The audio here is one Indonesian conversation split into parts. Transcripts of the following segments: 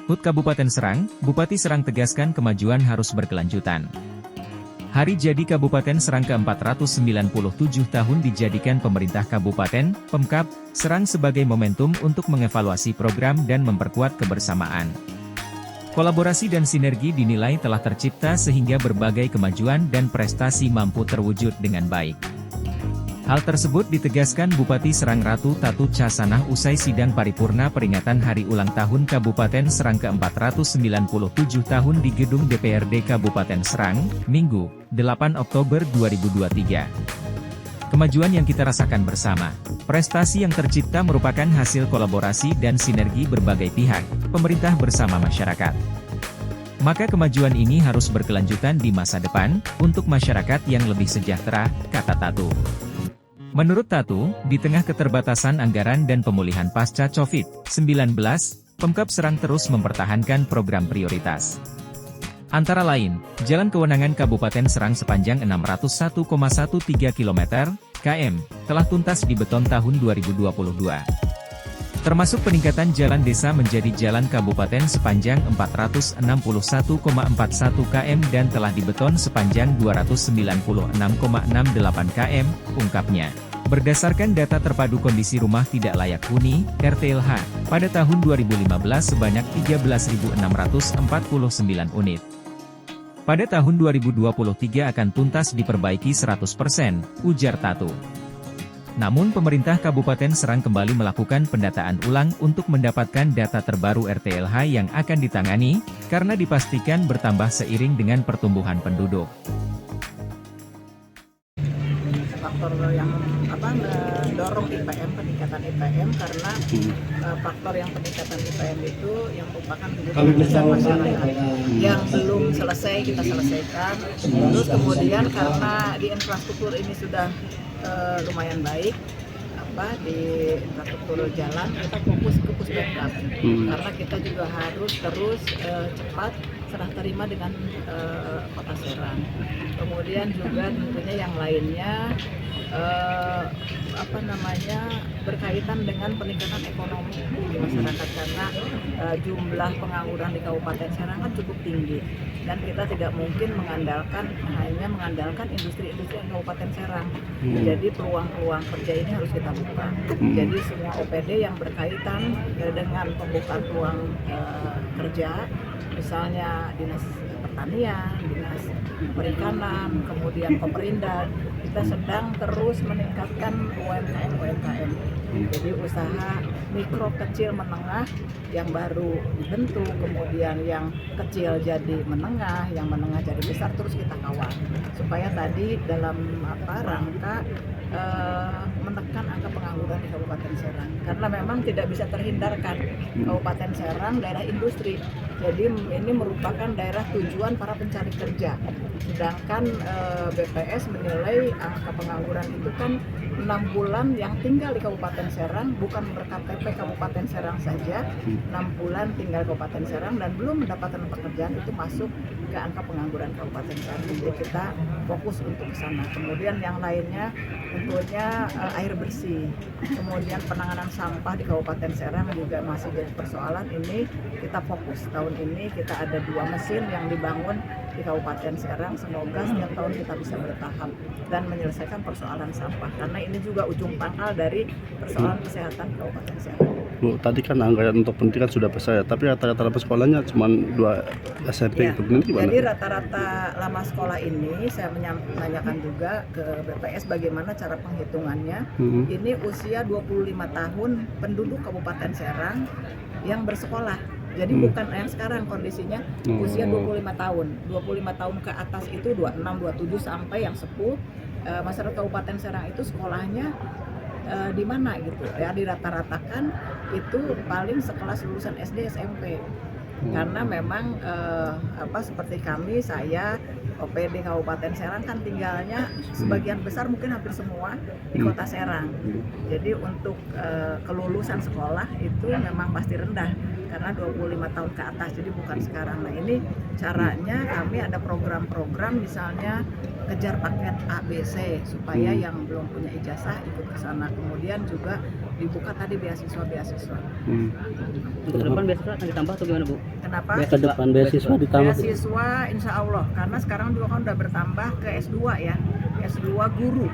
HUT Kabupaten Serang, Bupati Serang tegaskan kemajuan harus berkelanjutan. Hari jadi Kabupaten Serang ke-497 tahun dijadikan pemerintah Kabupaten, Pemkab, Serang sebagai momentum untuk mengevaluasi program dan memperkuat kebersamaan. Kolaborasi dan sinergi dinilai telah tercipta sehingga berbagai kemajuan dan prestasi mampu terwujud dengan baik. Hal tersebut ditegaskan Bupati Serang Ratu Tatu Casanah usai sidang paripurna peringatan Hari Ulang Tahun Kabupaten Serang ke-497 tahun di Gedung DPRD Kabupaten Serang, Minggu, 8 Oktober 2023. Kemajuan yang kita rasakan bersama, prestasi yang tercipta merupakan hasil kolaborasi dan sinergi berbagai pihak, pemerintah bersama masyarakat. Maka kemajuan ini harus berkelanjutan di masa depan, untuk masyarakat yang lebih sejahtera, kata Tatu. Menurut Tatu, di tengah keterbatasan anggaran dan pemulihan pasca COVID-19, Pemkab Serang terus mempertahankan program prioritas. Antara lain, Jalan Kewenangan Kabupaten Serang sepanjang 601,13 km, telah tuntas dibeton tahun 2022. Termasuk peningkatan jalan desa menjadi jalan kabupaten sepanjang 461,41 km dan telah dibeton sepanjang 296,68 km, ungkapnya. Berdasarkan data terpadu kondisi rumah tidak layak huni, RTLH, pada tahun 2015 sebanyak 13.649 unit. Pada tahun 2023 akan tuntas diperbaiki 100%, ujar Tatu. Namun pemerintah Kabupaten Serang kembali melakukan pendataan ulang untuk mendapatkan data terbaru RTLH yang akan ditangani, karena dipastikan bertambah seiring dengan pertumbuhan penduduk. Faktor yang mendorong IPM, peningkatan IPM, karena faktor yang peningkatan IPM itu yang merupakan kebutuhan dasar masyarakat yang belum selesai kita selesaikan. Terus kemudian karena di infrastruktur ini sudah lumayan baik, di infrastruktur jalan kita fokus ke Pusbekap, karena kita juga harus terus cepat serah terima dengan Kota Serang. Kemudian juga tentunya yang lainnya berkaitan dengan peningkatan ekonomi di masyarakat, karena jumlah pengangguran di Kabupaten Serang kan cukup tinggi dan kita tidak mungkin hanya mengandalkan industri-industri di Kabupaten Serang. Jadi peluang-peluang kerja ini harus kita buka. Jadi semua OPD yang berkaitan dengan pembukaan peluang kerja, misalnya Dinas Pertanian, Dinas Perikanan, kemudian Pemerintahan, kita sedang terus meningkatkan UMKM. Jadi usaha mikro, kecil, menengah yang baru dibentuk, kemudian yang kecil jadi menengah, yang menengah jadi besar, terus kita kawal supaya tadi dalam rangka menekan angka pengangguran di Kabupaten Serang, karena memang tidak bisa terhindarkan Kabupaten Serang daerah industri. Jadi ini merupakan daerah tujuan para pencari kerja. Sedangkan BPS menilai angka pengangguran itu kan 6 bulan yang tinggal di Kabupaten Serang, bukan berKTP Kabupaten Serang saja, 6 bulan tinggal Kabupaten Serang dan belum mendapatkan pekerjaan, itu masuk ke angka pengangguran Kabupaten Serang. Jadi kita fokus untuk ke sana. Kemudian yang lainnya tentunya air bersih, kemudian penanganan sampah di Kabupaten Serang juga masih jadi persoalan. Ini kita fokus tahun ini, kita ada 2 mesin yang dibangun di Kabupaten Serang. Semoga setiap tahun kita bisa bertahap dan menyelesaikan persoalan sampah, karena ini juga ujung pangkal dari persoalan kesehatan Kabupaten Serang. Bu, tadi kan anggaran untuk pendidikan sudah besar, tapi rata-rata lama sekolahnya cuma 2 SMP. Ya, ini gimana? jadi rata-rata lama sekolah ini saya menanyakan juga ke BPS bagaimana cara penghitungannya. Ini usia 25 tahun penduduk Kabupaten Serang yang bersekolah. Jadi bukan yang sekarang kondisinya usia 25 tahun. 25 tahun ke atas itu 26, 27 sampai yang sepuh. Masyarakat Kabupaten Serang itu sekolahnya di mana gitu ya, dirata-ratakan itu paling sekelas lulusan SD SMP. Karena memang seperti kami, saya OPD Kabupaten Serang kan tinggalnya sebagian besar, mungkin hampir semua di Kota Serang. Jadi untuk kelulusan sekolah itu memang pasti rendah karena 25 tahun ke atas, jadi bukan sekarang. Nah ini caranya kami ada program-program, misalnya kejar paket ABC supaya yang belum punya ijazah ikut ke sana. Kemudian juga dibuka tadi beasiswa. Untuk ke depan beasiswa akan ditambah atau gimana, Bu? Kenapa? Ke depan beasiswa ditambah. Beasiswa insya Allah, karena sekarang juga kan udah bertambah ke S2 ya. S2 guru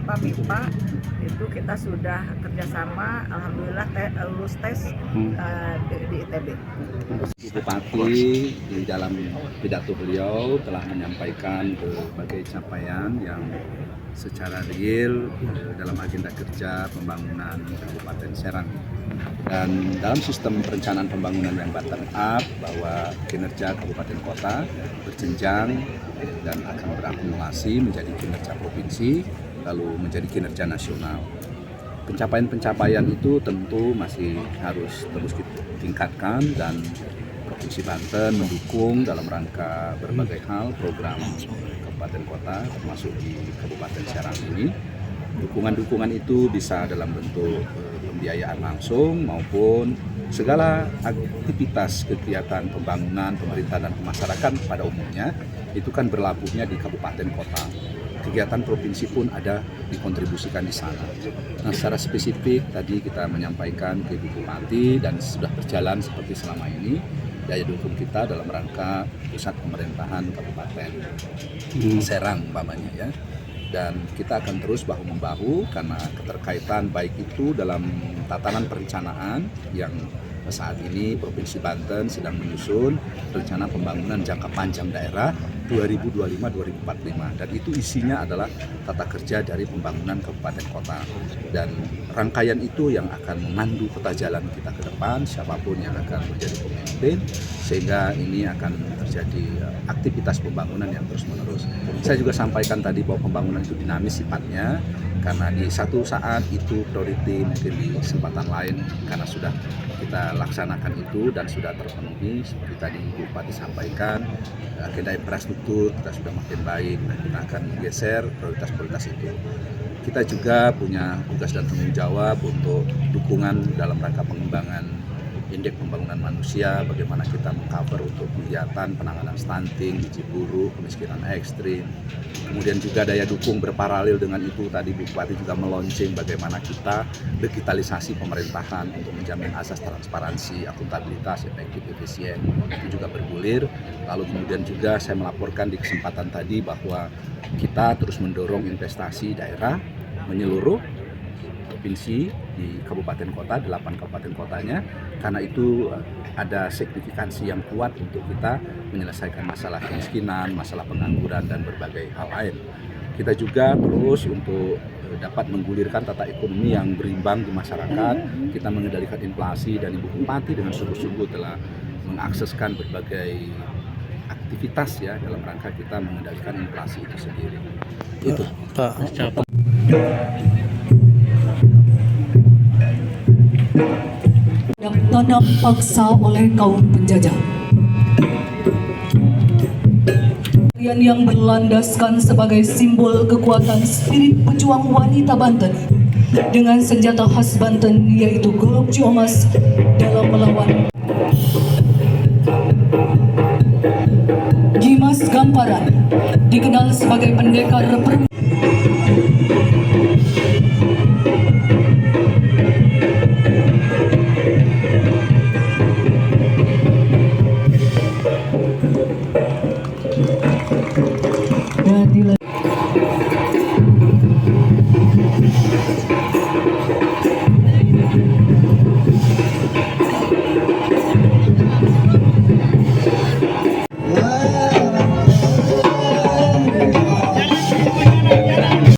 MIPA itu kita sudah kerjasama, alhamdulillah lulus tes di ITB. Bupati di dalam pidato beliau telah menyampaikan berbagai capaian yang secara real dalam agenda kerja pembangunan Kabupaten Serang. Dan dalam sistem perencanaan pembangunan yang bottom up, bahwa kinerja kabupaten kota berjenjang dan akan berakumulasi menjadi kinerja provinsi, lalu menjadi kinerja nasional. Pencapaian-pencapaian itu tentu masih harus terus ditingkatkan, dan Provinsi Banten mendukung dalam rangka berbagai hal program kabupaten kota, termasuk di Kabupaten Serang ini. Dukungan-dukungan itu bisa dalam bentuk pembiayaan langsung maupun segala aktivitas kegiatan pembangunan pemerintah dan masyarakat pada umumnya itu kan berlabuhnya di kabupaten kota. Kegiatan provinsi pun ada dikontribusikan di sana. Nah, secara spesifik tadi kita menyampaikan ke Ibu Bupati dan sudah berjalan seperti selama ini daya dukung kita dalam rangka pusat pemerintahan Kabupaten Serang umpamanya ya. Dan kita akan terus bahu-membahu karena keterkaitan baik itu dalam tatanan perencanaan yang saat ini Provinsi Banten sedang menyusun rencana pembangunan jangka panjang daerah 2025-2045, dan itu isinya adalah tata kerja dari pembangunan kabupaten kota, dan rangkaian itu yang akan memandu peta jalan kita ke depan siapapun yang akan menjadi pemimpin, sehingga ini akan terjadi aktivitas pembangunan yang terus-menerus. Saya juga sampaikan tadi bahwa pembangunan itu dinamis sifatnya, karena di satu saat itu priority, mungkin di kesempatan lain karena sudah kita laksanakan itu dan sudah terpenuhi seperti tadi Ibu Bupati sampaikan, agenda infrastruktur kita sudah makin baik. Nah, kita akan geser prioritas-prioritas itu. Kita juga punya tugas dan tanggung jawab untuk dukungan dalam rangka pengembangan indeks pembangunan manusia, bagaimana kita mengcover untuk kegiatan penanganan stunting, gizi buruk, kemiskinan ekstrim. Kemudian juga daya dukung berparalel dengan itu tadi Bu Bupati juga meluncing bagaimana kita digitalisasi pemerintahan untuk menjamin asas transparansi, akuntabilitas, efektif, efisien, itu juga bergulir. Lalu kemudian juga saya melaporkan di kesempatan tadi bahwa kita terus mendorong investasi daerah menyeluruh provinsi di kabupaten kota, 8 kabupaten kotanya, karena itu ada signifikansi yang kuat untuk kita menyelesaikan masalah kemiskinan, masalah pengangguran, dan berbagai hal lain. Kita juga terus untuk dapat menggulirkan tata ekonomi yang berimbang di masyarakat, kita mengendalikan inflasi, dan Ibu Bupati dengan sungguh-sungguh telah mengakseskan berbagai aktivitas ya dalam rangka kita mengendalikan inflasi itu sendiri. Itu. Tanam paksa oleh kaum penjajah. Tarian yang berlandaskan sebagai simbol kekuatan spirit pejuang wanita Banten dengan senjata khas Banten yaitu golok ciomas dalam melawan. Dimas Gamparan dikenal sebagai pendekar perempuan